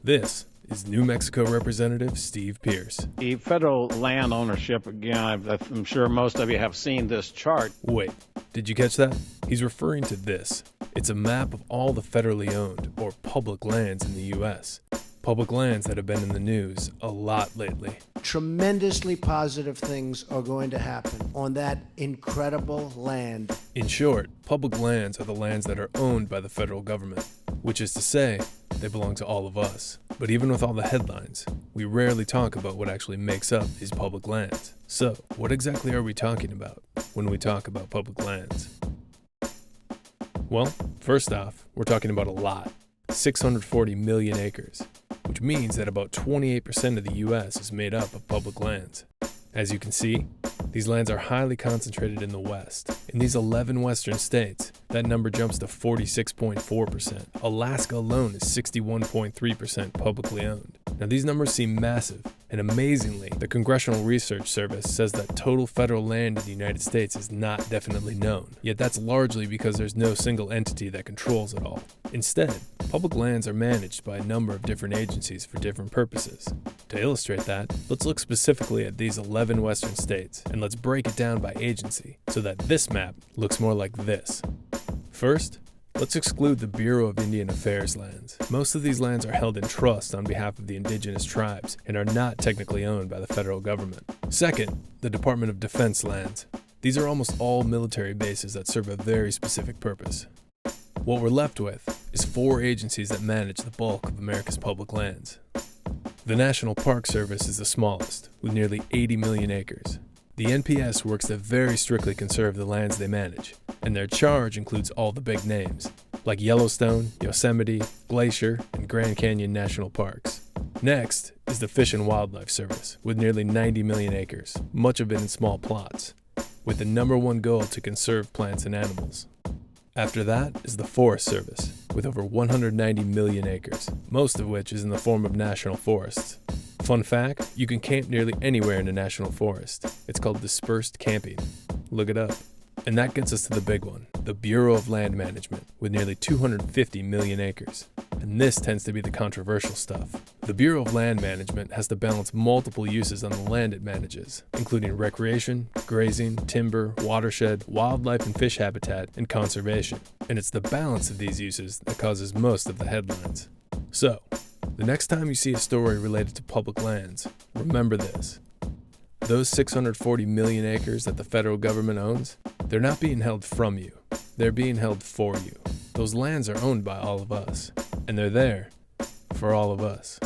This is New Mexico Representative Steve Pierce. The federal land ownership, again, I'm sure most of you have seen this chart. Wait, did you catch that? He's referring to this. It's a map of all the federally owned, or public lands in the U.S. Public lands that have been in the news a lot lately. Tremendously positive things are going to happen on that incredible land. In short, public lands are the lands that are owned by the federal government, which is to say, they belong to all of us. But even with all the headlines, we rarely talk about what actually makes up these public lands. So, what exactly are we talking about when we talk about public lands? Well, first off, we're talking about a lot. 640 million acres, which means that about 28% of the U.S. is made up of public lands. As you can see, these lands are highly concentrated in the West. In these 11 western states, that number jumps to 46.4%. Alaska alone is 61.3% publicly owned. Now these numbers seem massive, and amazingly, the Congressional Research Service says that total federal land in the United States is not definitely known. Yet that's largely because there's no single entity that controls it all. Instead, public lands are managed by a number of different agencies for different purposes. To illustrate that, let's look specifically at these 11 western states, and let's break it down by agency, so that this map looks more like this. First, let's exclude the Bureau of Indian Affairs lands. Most of these lands are held in trust on behalf of the indigenous tribes and are not technically owned by the federal government. Second, the Department of Defense lands. These are almost all military bases that serve a very specific purpose. What we're left with is 4 agencies that manage the bulk of America's public lands. The National Park Service is the smallest, with nearly 80 million acres. The NPS works to very strictly conserve the lands they manage, and their charge includes all the big names, like Yellowstone, Yosemite, Glacier, and Grand Canyon National Parks. Next is the Fish and Wildlife Service, with nearly 90 million acres, much of it in small plots, with the #1 goal to conserve plants and animals. After that is the Forest Service, with over 190 million acres, most of which is in the form of national forests. Fun fact, you can camp nearly anywhere in a national forest. It's called dispersed camping. Look it up. And that gets us to the big one, the Bureau of Land Management, with nearly 250 million acres. And this tends to be the controversial stuff. The Bureau of Land Management has to balance multiple uses on the land it manages, including recreation, grazing, timber, watershed, wildlife and fish habitat, and conservation. And it's the balance of these uses that causes most of the headlines. So, the next time you see a story related to public lands, remember this. Those 640 million acres that the federal government owns, they're not being held from you. They're being held for you. Those lands are owned by all of us, and they're there for all of us.